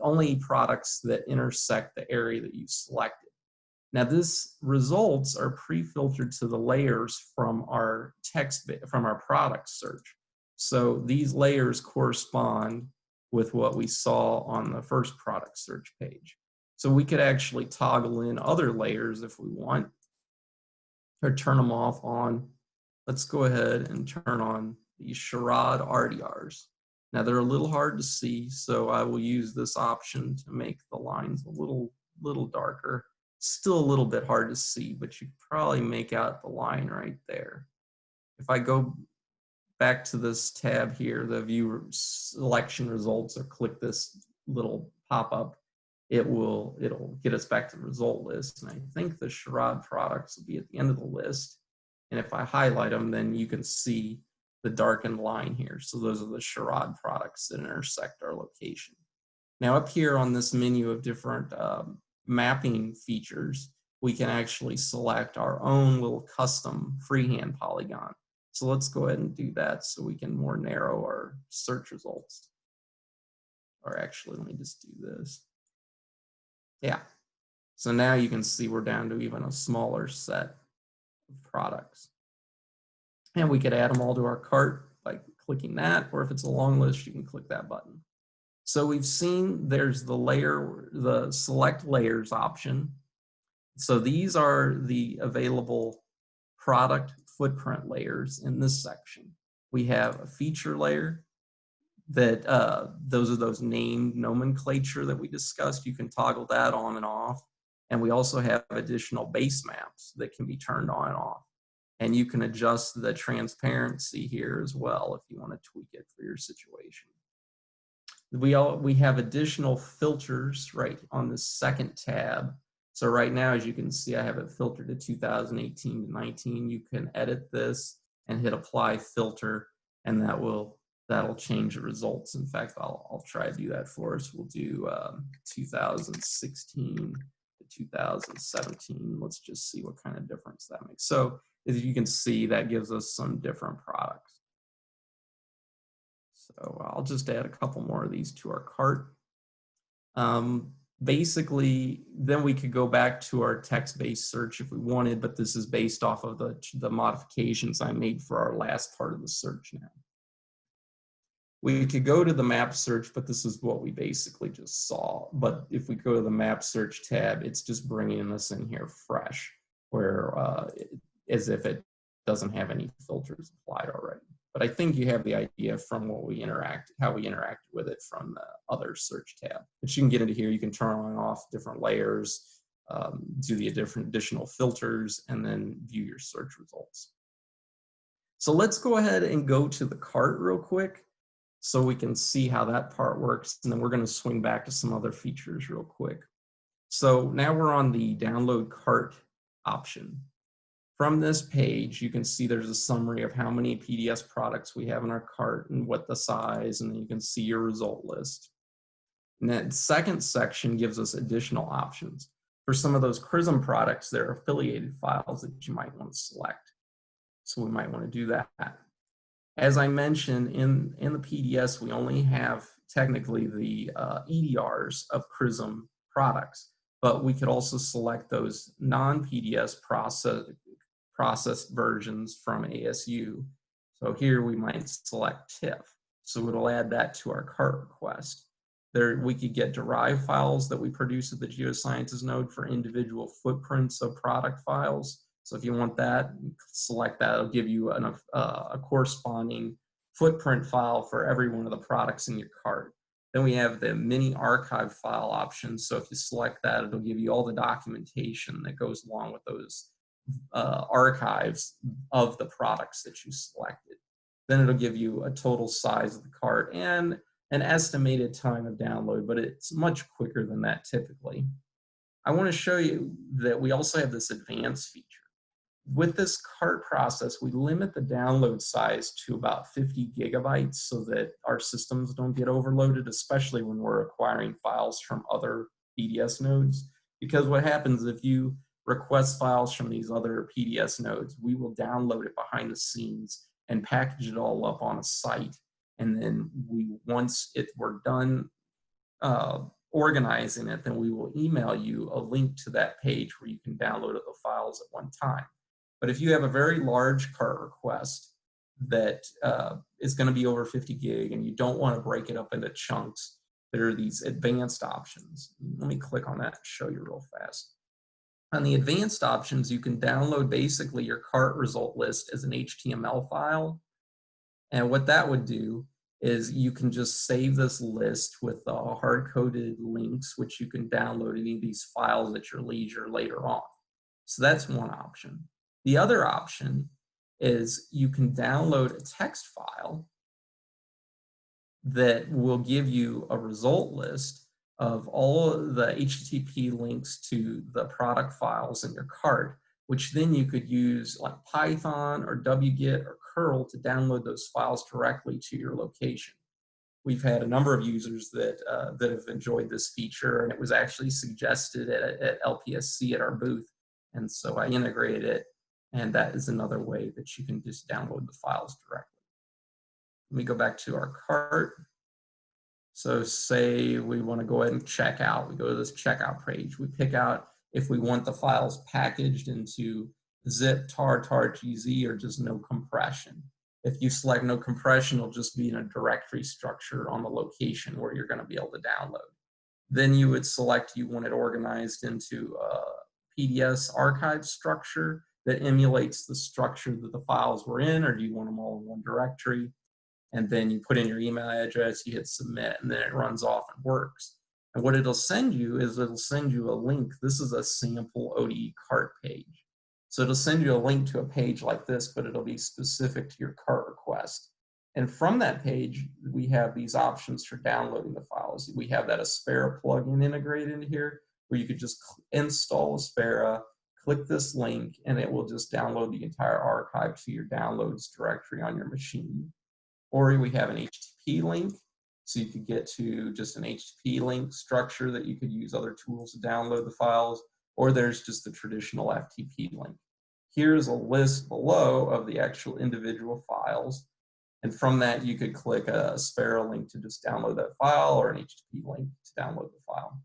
only products that intersect the area that you selected. Now, this results are pre-filtered to the layers from our from our product search. So these layers correspond with what we saw on the first product search page. So we could actually toggle in other layers if we want, or turn them off on. Let's go ahead and turn on the charade RDRs. Now they're a little hard to see, so I will use this option to make the lines a little darker. Still a little bit hard to see, but you probably make out the line right there. If I go back to this tab here, the view selection results, or click this little pop-up, it'll get us back to the result list. And I think the charade products will be at the end of the list. And if I highlight them, then you can see the darkened line here. So those are the charade products that intersect our location. Now up here on this menu of different mapping features, we can actually select our own little custom freehand polygon. So let's go ahead and do that so we can more narrow our search results. Or actually, let me just do this. Yeah. So now you can see we're down to even a smaller set of products. And we could add them all to our cart by clicking that, or if it's a long list, you can click that button. So we've seen there's the select layers option. So these are the available product footprint layers in this section. We have a feature layer that those are those named nomenclature that we discussed. You can toggle that on and off. And we also have additional base maps that can be turned on and off. And you can adjust the transparency here as well if you want to tweak it for your situation. We have additional filters right on the second tab. So right now, as you can see, I have it filtered to 2018 to 19. You can edit this and hit apply filter, and that'll change the results. In fact, I'll try to do that for us. We'll do 2016 to 2017. Let's just see what kind of difference that makes. So as you can see, that gives us some different products. So I'll just add a couple more of these to our cart. Basically, then we could go back to our text-based search if we wanted, but this is based off of the modifications I made for our last part of the search now. We could go to the map search, but this is what we basically just saw. But if we go to the map search tab, it's just bringing us in here fresh, where as if it doesn't have any filters applied already. But I think you have the idea from how we interacted with it from the other search tab. But you can get into here, you can turn on and off different layers, do the different additional filters, and then view your search results. So let's go ahead and go to the cart real quick so we can see how that part works. And then we're going to swing back to some other features real quick. So now we're on the download cart option. From this page, you can see there's a summary of how many PDS products we have in our cart and what the size, and then you can see your result list. And that second section gives us additional options. For some of those CRISM products, there are affiliated files that you might want to select. So we might want to do that. As I mentioned, in the PDS, we only have technically the EDRs of CRISM products, but we could also select those non-PDS processed versions from ASU. So here we might select TIFF. So it'll add that to our cart request. There we could get derived files that we produce at the Geosciences node for individual footprints of product files. So if you want that, select that. It'll give you a corresponding footprint file for every one of the products in your cart. Then we have the mini archive file option. So if you select that, it'll give you all the documentation that goes along with those archives of the products that you selected. Then it'll give you a total size of the cart and an estimated time of download, but it's much quicker than that typically. I want to show you that we also have this advanced feature. With this cart process, we limit the download size to about 50 gigabytes so that our systems don't get overloaded, especially when we're acquiring files from other PDS nodes. Because what happens if you request files from these other PDS nodes, we will download it behind the scenes and package it all up on a site. And then once we're done organizing it, then we will email you a link to that page where you can download the files at one time. But if you have a very large cart request that is going to be over 50 gig and you don't want to break it up into chunks, there are these advanced options. Let me click on that and show you real fast. On the advanced options, you can download basically your cart result list as an HTML file. And what that would do is you can just save this list with hard-coded links, which you can download any of these files at your leisure later on. So that's one option. The other option is you can download a text file that will give you a result list of all of the HTTP links to the product files in your cart which then you could use like Python or wget or curl to download those files directly to your location. We've had a number of users that have enjoyed this feature, and it was actually suggested at LPSC at our booth. And so I integrated it, and that is another way that you can just download the files directly. Let me go back to our cart. So say we want to go ahead and check out. We go to this checkout page. We pick out if we want the files packaged into zip, tar, gz, or just no compression. If you select no compression, it'll just be in a directory structure on the location where you're going to be able to download. Then you would select you want it organized into a PDS archive structure that emulates the structure that the files were in, or do you want them all in one directory? And then you put in your email address, you hit submit, and then it runs off and works. And what it'll send you is it'll send you a link. This is a sample ODE cart page. So it'll send you a link to a page like this, but it'll be specific to your cart request. And from that page, we have these options for downloading the files. We have that Aspera plugin integrated in here, where you could just install Aspera, click this link, and it will just download the entire archive to your downloads directory on your machine. Or we have an HTTP link, so you could get to just an HTTP link structure that you could use other tools to download the files, or there's just the traditional FTP link. Here's a list below of the actual individual files, and from that you could click a Aspera link to just download that file, or an HTTP link to download the file.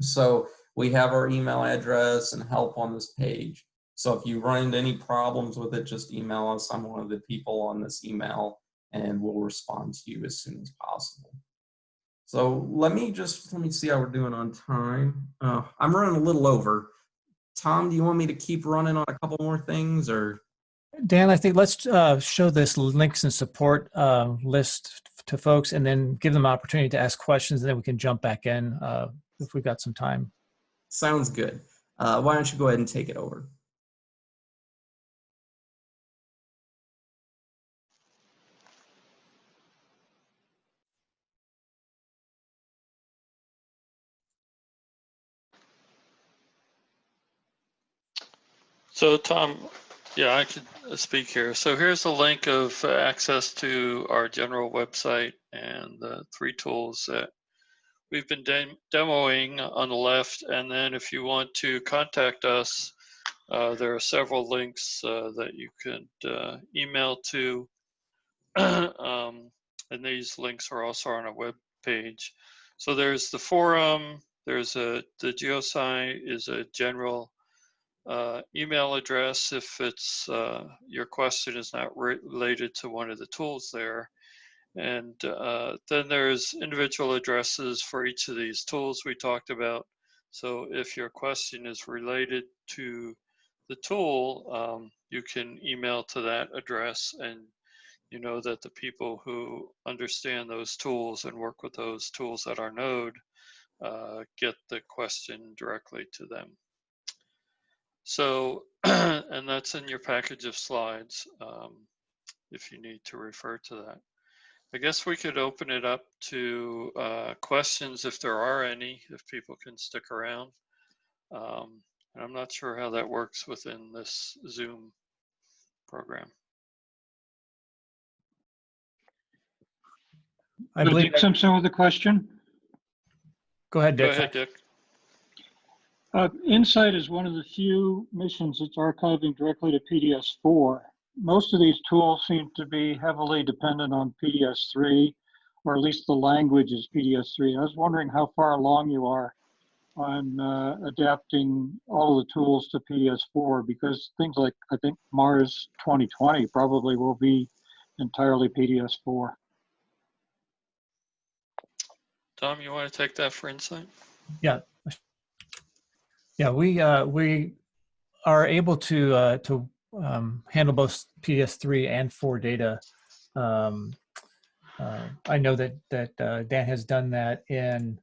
So we have our email address and help on this page. So if you run into any problems with it, just email us. I'm one of the people on this email, and we'll respond to you as soon as possible. So let me see how we're doing on time. I'm running a little over. Tom, do you want me to keep running on a couple more things, or? Dan, I think let's show this links and support list to folks, and then give them an opportunity to ask questions, and then we can jump back in if we've got some time. Sounds good. Why don't you go ahead and take it over? So Tom, yeah, I could speak here. So here's a link of access to our general website and the 3 tools that we've been demoing on the left. And then if you want to contact us, there are several links that you could email to. And these links are also on our web page. So there's the forum, there's the Geosci is a general email address if it's your question is not related to one of the tools there. And then there's individual addresses for each of these tools we talked about. So if your question is related to the tool, you can email to that address, and you know that the people who understand those tools and work with those tools at our node get the question directly to them. So, and that's in your package of slides if you need to refer to that. I guess we could open it up to questions if there are any, if people can stick around. And I'm not sure how that works within this Zoom program. I believe Dick Simpson with a question. Go ahead, Dick. Go ahead, Dick. Insight is one of the few missions that's archiving directly to PDS4. Most of these tools seem to be heavily dependent on PDS3, or at least the language is PDS3. I was wondering how far along you are on adapting all of the tools to PDS4, because things like, I think, Mars 2020 probably will be entirely PDS4. Tom, you want to take that for Insight? Yeah. Yeah, we are able to handle both PDS3 and 4 data. I know that Dan has done that in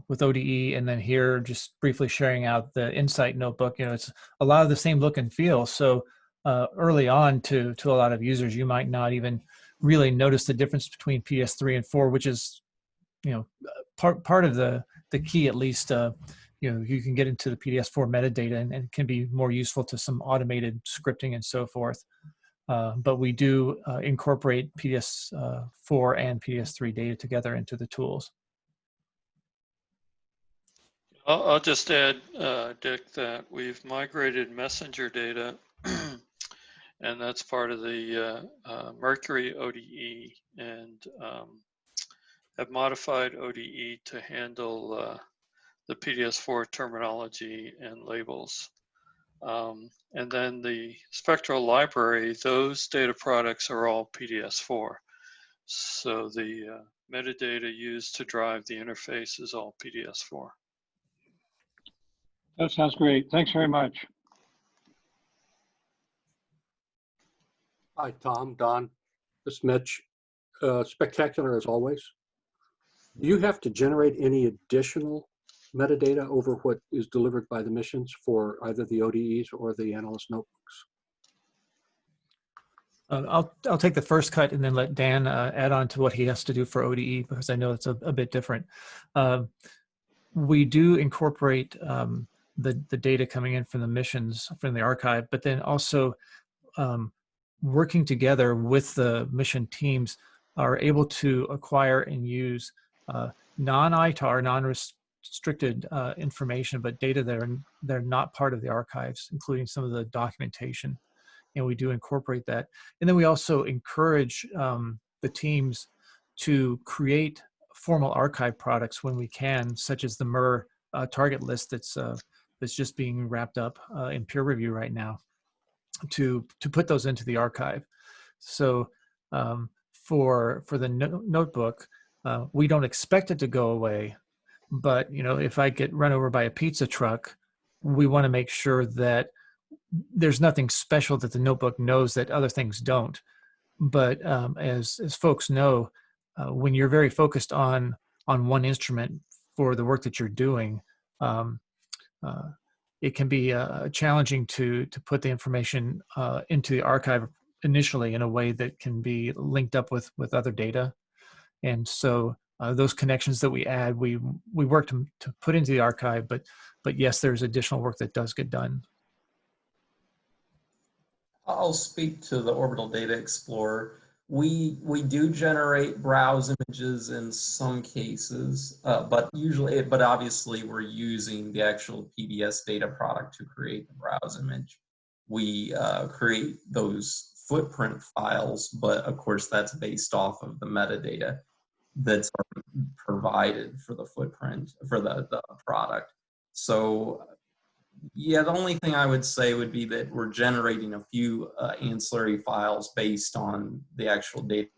with ODE, and then here just briefly sharing out the Insight notebook. You know, it's a lot of the same look and feel. So early on to a lot of users, you might not even really notice the difference between PDS3 and 4, which is, you know, part of the key, at least you can get into the PDS4 metadata and it can be more useful to some automated scripting and so forth. But we do incorporate PDS4 and PDS3 data together into the tools. I'll just add, Dick, that we've migrated messenger data, and that's part of the Mercury ODE, and have modified ODE to handle the PDS4 terminology and labels. And then the Spectral Library, those data products are all PDS4. So the metadata used to drive the interface is all PDS4. That sounds great. Thanks very much. Hi, Tom, Don, this is Mitch. Spectacular as always. Do you have to generate any additional metadata over what is delivered by the missions for either the ODEs or the analyst notebooks? I'll take the first cut and then let Dan add on to what he has to do for ODE, because I know it's a bit different. We do incorporate the data coming in from the missions, from the archive, but then also working together with the mission teams are able to acquire and use non-ITAR, non-restricted information, but data that they're not part of the archives, including some of the documentation. And we do incorporate that. And then we also encourage the teams to create formal archive products when we can, such as the MER target list that's just being wrapped up in peer review right now, to put those into the archive. So for the notebook, we don't expect it to go away, but if I get run over by a pizza truck, we want to make sure that there's nothing special that the notebook knows that other things don't. But as folks know, when you're very focused on one instrument for the work that you're doing, it can be challenging to put the information into the archive initially in a way that can be linked up with other data. And so those connections that we add, we work to put into the archive, but yes, there's additional work that does get done. I'll speak to the Orbital Data Explorer. We do generate browse images in some cases, but obviously we're using the actual PDS data product to create the browse image. We create those footprint files, but of course that's based off of the metadata that's provided for the footprint for the product. So yeah, the only thing I would say would be that we're generating a few ancillary files based on the actual data.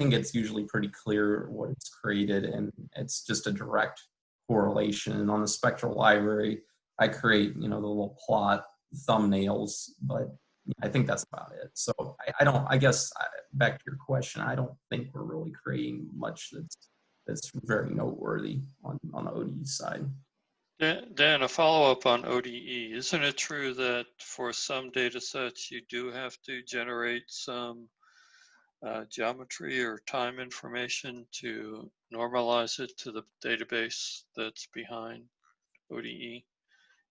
I think it's usually pretty clear what it's created, and it's just a direct correlation. And on the Spectral Library, I create, the little plot thumbnails, but I think that's about it. So I guess back to your question, I don't think we're really creating much that's very noteworthy on the ODE side. Dan, a follow-up on ODE. Isn't it true that for some data sets you do have to generate some geometry or time information to normalize it to the database that's behind ODE?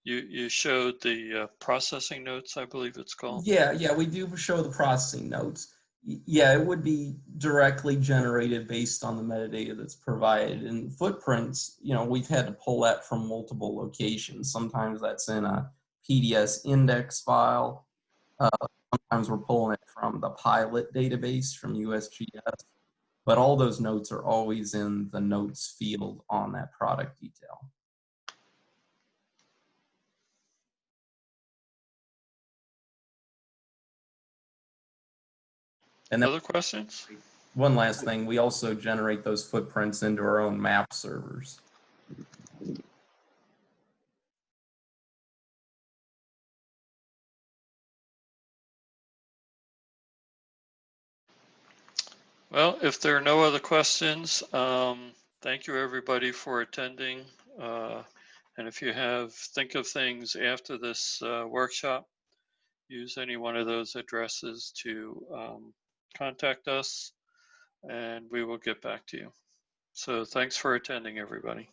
You showed the processing notes, I believe it's called. Yeah, we do show the processing notes. Yeah, it would be directly generated based on the metadata that's provided. And footprints, we've had to pull that from multiple locations. Sometimes that's in a PDS index file. Sometimes we're pulling it from the pilot database from USGS. But all those notes are always in the notes field on that product detail. And then, Other questions? one last thing, we also generate those footprints into our own map servers. Well, if there are no other questions, thank you everybody for attending. And if you think of things after this workshop, use any one of those addresses to contact us, and we will get back to you. So thanks for attending, everybody.